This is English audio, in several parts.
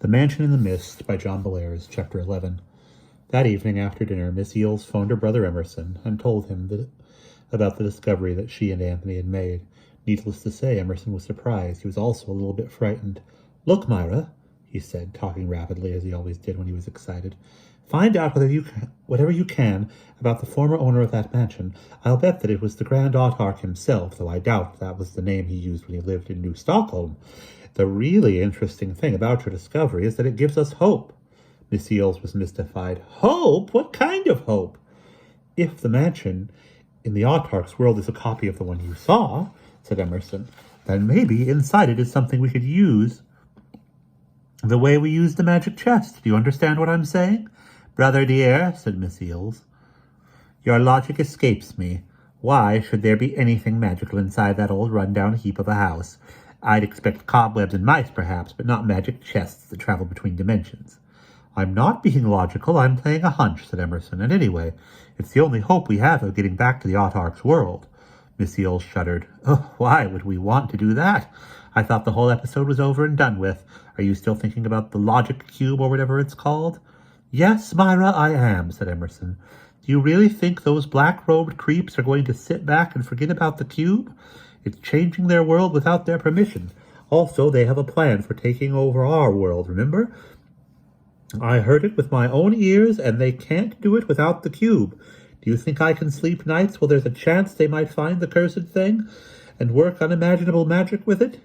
The Mansion in the Mist by John Bellairs, Chapter 11. That evening after dinner, Miss Eels phoned her brother Emerson and told him about the discovery that she and Anthony had made. Needless to say, Emerson was surprised. He was also a little bit frightened. "Look, Myra," he said, talking rapidly as he always did when he was excited. "Find out whatever you can about the former owner of that mansion. I'll bet that it was the Grand Autarch himself, though I doubt that was the name he used when he lived in New Stockholm. The really interesting thing about your discovery is that it gives us hope." Miss Eels was mystified. "Hope? What kind of hope?" "If the mansion in the Autarch's world is a copy of the one you saw," said Emerson, "then maybe inside it is something we could use the way we used the magic chest. Do you understand what I'm saying?" "Brother dear," said Miss Eels, "your logic escapes me. Why should there be anything magical inside that old run-down heap of a house? I'd expect cobwebs and mice, perhaps, but not magic chests that travel between dimensions." "I'm not being logical, I'm playing a hunch," said Emerson. "And anyway, it's the only hope we have of getting back to the Autarch's world." Miss Eels shuddered. "Oh, why would we want to do that? I thought the whole episode was over and done with. Are you still thinking about the logic cube or whatever it's called?" "Yes, Myra, I am," said Emerson. "Do you really think those black-robed creeps are going to sit back and forget about the cube? It's changing their world without their permission. Also, they have a plan for taking over our world, remember? I heard it with my own ears, and they can't do it without the cube. Do you think I can sleep nights while there's a chance they might find the cursed thing and work unimaginable magic with it?"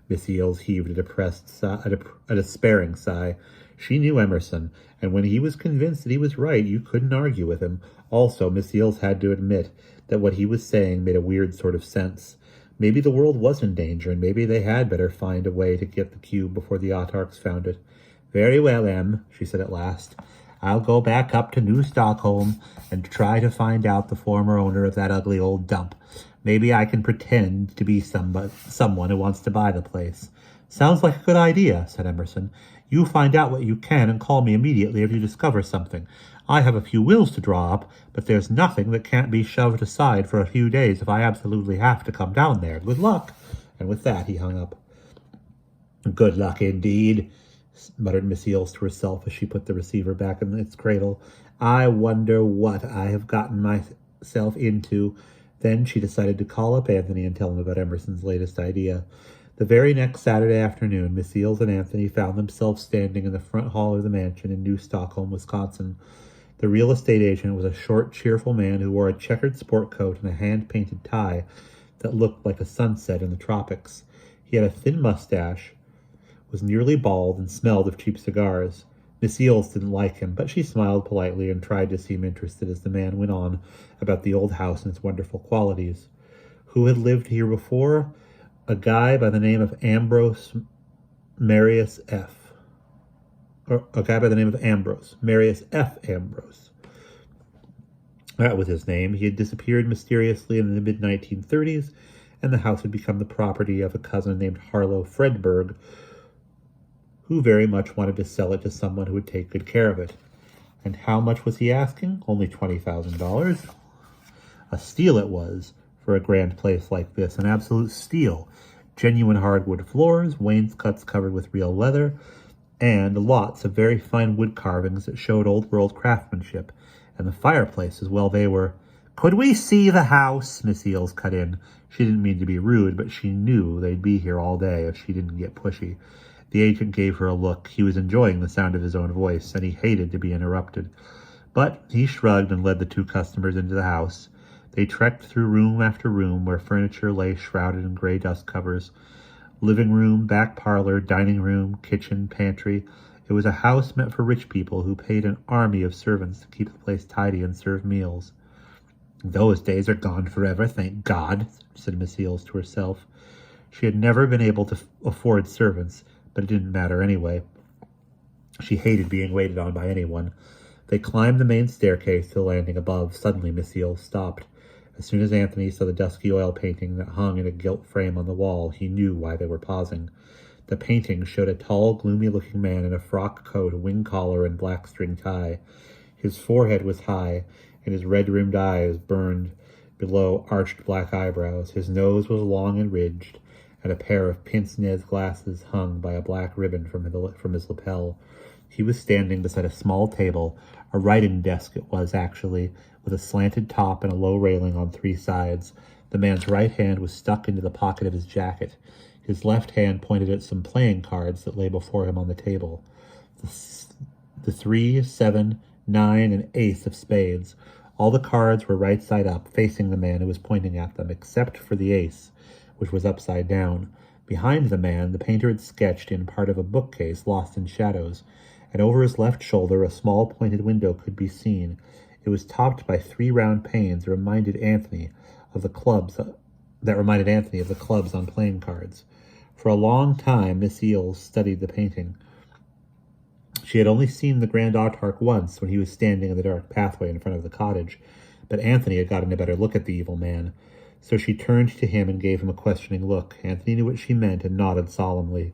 Miss Eels heaved a despairing sigh. She knew Emerson, and when he was convinced that he was right, you couldn't argue with him. Also, Miss Eels had to admit that what he was saying made a weird sort of sense. Maybe the world was in danger, and maybe they had better find a way to get the cube before the Autarchs found it. "Very well, Em," she said at last. "I'll go back up to New Stockholm and try to find out the former owner of that ugly old dump. Maybe I can pretend to be someone who wants to buy the place." "Sounds like a good idea," said Emerson. "You find out what you can and call me immediately if you discover something. I have a few wills to draw up, but there's nothing that can't be shoved aside for a few days if I absolutely have to come down there. Good luck." And with that, he hung up. "Good luck indeed," muttered Miss Eels to herself as she put the receiver back in its cradle. "I wonder what I have gotten myself into." Then she decided to call up Anthony and tell him about Emerson's latest idea. The very next Saturday afternoon, Miss Eels and Anthony found themselves standing in the front hall of the mansion in New Stockholm, Wisconsin. The real estate agent was a short, cheerful man who wore a checkered sport coat and a hand-painted tie that looked like a sunset in the tropics. He had a thin mustache, was nearly bald, and smelled of cheap cigars. Miss Eels didn't like him, but she smiled politely and tried to seem interested as the man went on about the old house and its wonderful qualities. Who had lived here before? A guy by the name of Marius F. Ambrose. That was his name. He had disappeared mysteriously in the mid-1930s, and the house had become the property of a cousin named Harlow Fredberg, who very much wanted to sell it to someone who would take good care of it. And how much was he asking? Only $20,000. A steal it was, for a grand place like this, an absolute steal. Genuine hardwood floors, wainscots covered with real leather, and lots of very fine wood carvings that showed old-world craftsmanship. And the fireplaces, well, they were... "Could we see the house?" Miss Eels cut in. She didn't mean to be rude, but she knew they'd be here all day if she didn't get pushy. The agent gave her a look. He was enjoying the sound of his own voice, and he hated to be interrupted. But he shrugged and led the two customers into the house. They trekked through room after room where furniture lay shrouded in gray dust covers. Living room, back parlor, dining room, kitchen, pantry. It was a house meant for rich people who paid an army of servants to keep the place tidy and serve meals. "Those days are gone forever, thank God," said Miss Eels to herself. She had never been able to afford servants, but it didn't matter anyway. She hated being waited on by anyone. They climbed the main staircase to the landing above. Suddenly Miss Eels stopped. As soon as Anthony saw the dusky oil painting that hung in a gilt frame on the wall, he knew why they were pausing. The painting showed a tall, gloomy-looking man in a frock coat, wing collar, and black string tie. His forehead was high, and his red-rimmed eyes burned below arched black eyebrows. His nose was long and ridged, and a pair of pince-nez glasses hung by a black ribbon from his lapel. He was standing beside a small table, a writing desk it was actually, with a slanted top and a low railing on 3 sides. The man's right hand was stuck into the pocket of his jacket. His left hand pointed at some playing cards that lay before him on the table. The 3, 7, 9, and ace of spades. All the cards were right side up, facing the man who was pointing at them, except for the ace, which was upside down. Behind the man, the painter had sketched in part of a bookcase lost in shadows, and over his left shoulder a small pointed window could be seen. It was topped by 3 round panes that reminded Anthony of the clubs on playing cards. For a long time, Miss Eales studied the painting. She had only seen the Grand Autarch once when he was standing in the dark pathway in front of the cottage, but Anthony had gotten a better look at the evil man. So she turned to him and gave him a questioning look. Anthony knew what she meant and nodded solemnly.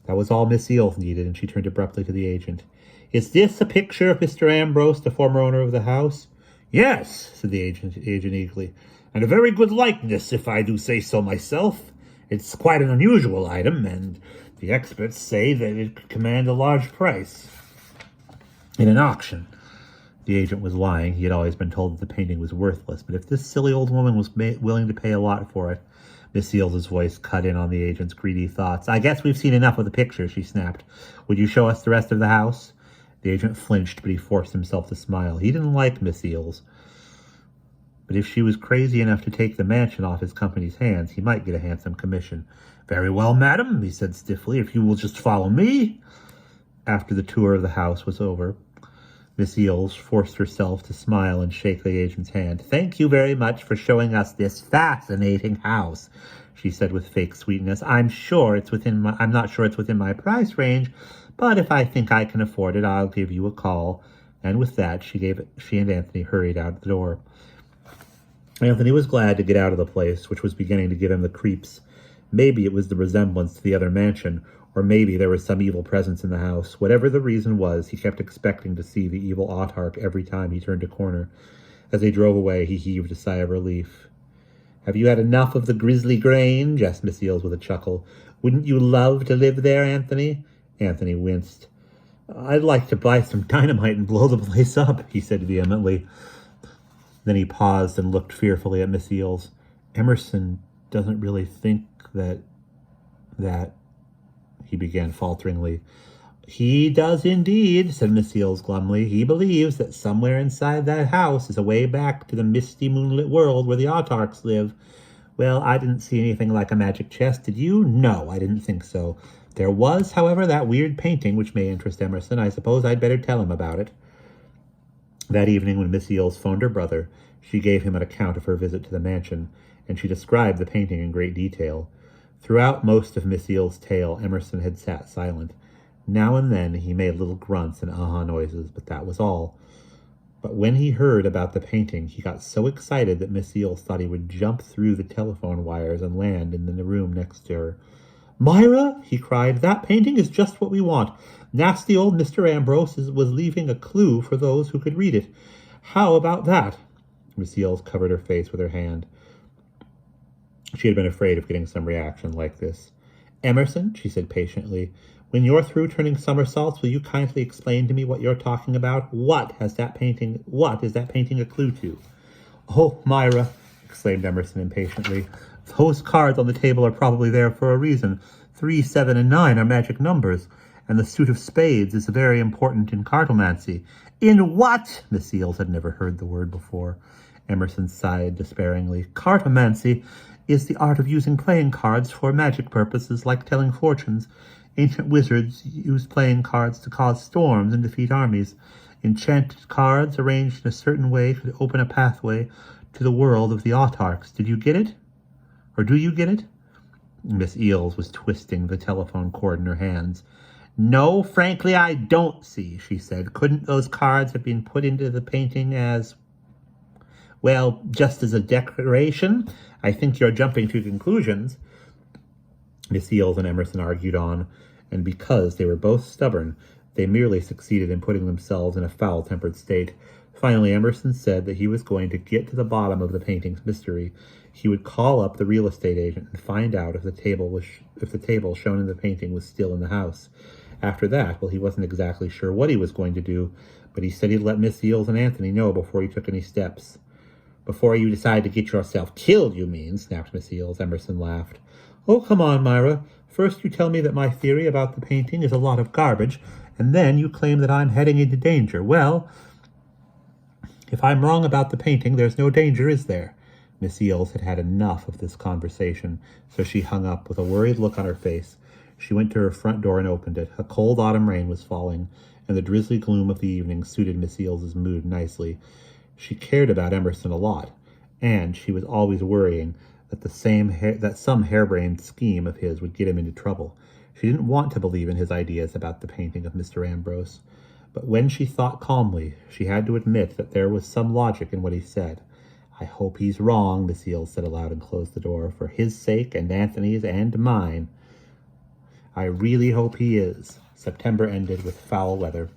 That was all Miss Eales needed, and she turned abruptly to the agent. "Is this a picture of Mr. Ambrose, the former owner of the house?" "Yes," said the agent eagerly, "and a very good likeness, if I do say so myself. It's quite an unusual item, and the experts say that it could command a large price in an auction." The agent was lying. He had always been told that the painting was worthless, but if this silly old woman was willing to pay a lot for it— Miss Eales' voice cut in on the agent's greedy thoughts. "I guess we've seen enough of the picture," she snapped. "Would you show us the rest of the house?" The agent flinched, but he forced himself to smile. He didn't like Miss Eales, but if she was crazy enough to take the mansion off his company's hands, he might get a handsome commission. "Very well, madam," he said stiffly, "if you will just follow me." After the tour of the house was over, Miss Eales forced herself to smile and shake the agent's hand. "Thank you very much for showing us this fascinating house," she said with fake sweetness. I'm not sure it's within my price range, but if I think I can afford it, I'll give you a call." And with that, she and Anthony hurried out the door. Anthony was glad to get out of the place, which was beginning to give him the creeps. Maybe it was the resemblance to the other mansion, or maybe there was some evil presence in the house. Whatever the reason was, he kept expecting to see the evil Autarch every time he turned a corner. As they drove away, he heaved a sigh of relief. "Have you had enough of the Grizzly Grange?" asked Miss Eales with a chuckle. "Wouldn't you love to live there, Anthony?" Anthony winced. "I'd like to buy some dynamite and blow the place up," he said vehemently. Then he paused and looked fearfully at Miss Eales. "Emerson doesn't really think that, he began falteringly. "He does indeed," said Miss Eales glumly. "He believes that somewhere inside that house is a way back to the misty moonlit world where the Autarchs live. Well, I didn't see anything like a magic chest, did you? No, I didn't think so. There was, however, that weird painting which may interest Emerson. I suppose I'd better tell him about it." That evening, when Miss Eales phoned her brother, she gave him an account of her visit to the mansion, and she described the painting in great detail. Throughout most of Miss Eales' tale, Emerson had sat silent. Now and then he made little grunts and aha noises, but that was all. But when he heard about the painting, he got so excited that Miss Eales thought he would jump through the telephone wires and land in the room next to her. "Myra," he cried, "that painting is just what we want. Nasty old Mr. Ambrose was leaving a clue for those who could read it. How about that?" Miss Eales covered her face with her hand. She had been afraid of getting some reaction like this. "Emerson," she said patiently, "when you're through turning somersaults, will you kindly explain to me what you're talking about? What is that painting a clue to?" "Oh, Myra," exclaimed Emerson impatiently, "those cards on the table are probably there for a reason. 3, 7, and 9 are magic numbers, and the suit of spades is very important in cartomancy." "In what?" Miss Eales had never heard the word before. Emerson sighed despairingly. "Cartomancy is the art of using playing cards for magic purposes, like telling fortunes. Ancient wizards used playing cards to cause storms and defeat armies. Enchanted cards arranged in a certain way could open a pathway to the world of the Autarchs. Did you get it? Or do you get it?" Miss Eales was twisting the telephone cord in her hands. "No, frankly, I don't see," she said. "Couldn't those cards have been put into the painting as, well, just as a decoration? I think you're jumping to conclusions." Miss Eales and Emerson argued on, and because they were both stubborn, they merely succeeded in putting themselves in a foul-tempered state. Finally, Emerson said that he was going to get to the bottom of the painting's mystery. He would call up the real estate agent and find out if the table shown in the painting was still in the house. After that, well, he wasn't exactly sure what he was going to do, but he said he'd let Miss Eels and Anthony know before he took any steps. "Before you decide to get yourself killed, you mean," snapped Miss Eels. Emerson laughed. "Oh, come on, Myra. First you tell me that my theory about the painting is a lot of garbage, and then you claim that I'm heading into danger. Well, if I'm wrong about the painting, there's no danger, is there?" Miss Eels had had enough of this conversation, so she hung up with a worried look on her face. She went to her front door and opened it. A cold autumn rain was falling, and the drizzly gloom of the evening suited Miss Eels's mood nicely. She cared about Emerson a lot, and she was always worrying that some harebrained scheme of his would get him into trouble. She didn't want to believe in his ideas about the painting of Mr. Ambrose, but when she thought calmly, she had to admit that there was some logic in what he said. "I hope he's wrong," Miss Eels said aloud and closed the door. "For his sake and Anthony's and mine. I really hope he is." September ended with foul weather,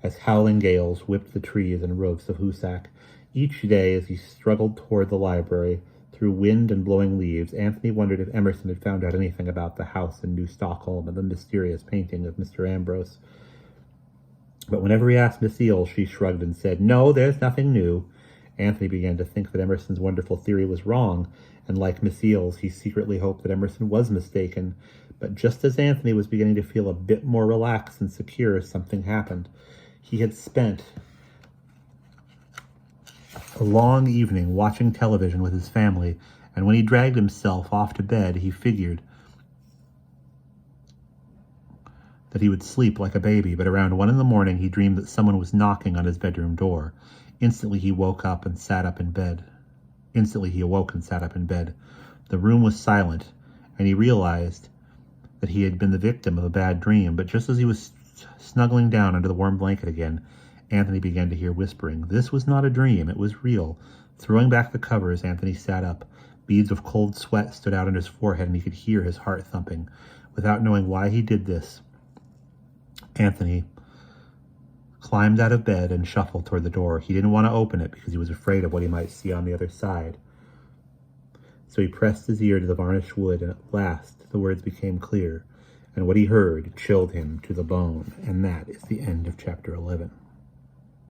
as howling gales whipped the trees and roofs of Hoosac. Each day, as he struggled toward the library, through wind and blowing leaves, Anthony wondered if Emerson had found out anything about the house in New Stockholm and the mysterious painting of Mr. Ambrose. But whenever he asked Miss Eels, she shrugged and said, "No, there's nothing new." Anthony began to think that Emerson's wonderful theory was wrong, and like Miss Eels, he secretly hoped that Emerson was mistaken. But just as Anthony was beginning to feel a bit more relaxed and secure, something happened. He had spent a long evening watching television with his family, and when he dragged himself off to bed, he figured that he would sleep like a baby. But around 1 a.m, he dreamed that someone was knocking on his bedroom door. Instantly he awoke and sat up in bed. The room was silent, and he realized that he had been the victim of a bad dream. But just as he was snuggling down under the warm blanket again, Anthony began to hear whispering. This was not a dream, it was real. Throwing back the covers, Anthony sat up. Beads of cold sweat stood out on his forehead, and he could hear his heart thumping. Without knowing why he did this, Anthony climbed out of bed and shuffled toward the door. He didn't want to open it because he was afraid of what he might see on the other side. So he pressed his ear to the varnished wood, and at last the words became clear, and what he heard chilled him to the bone. And that is the end of chapter 11.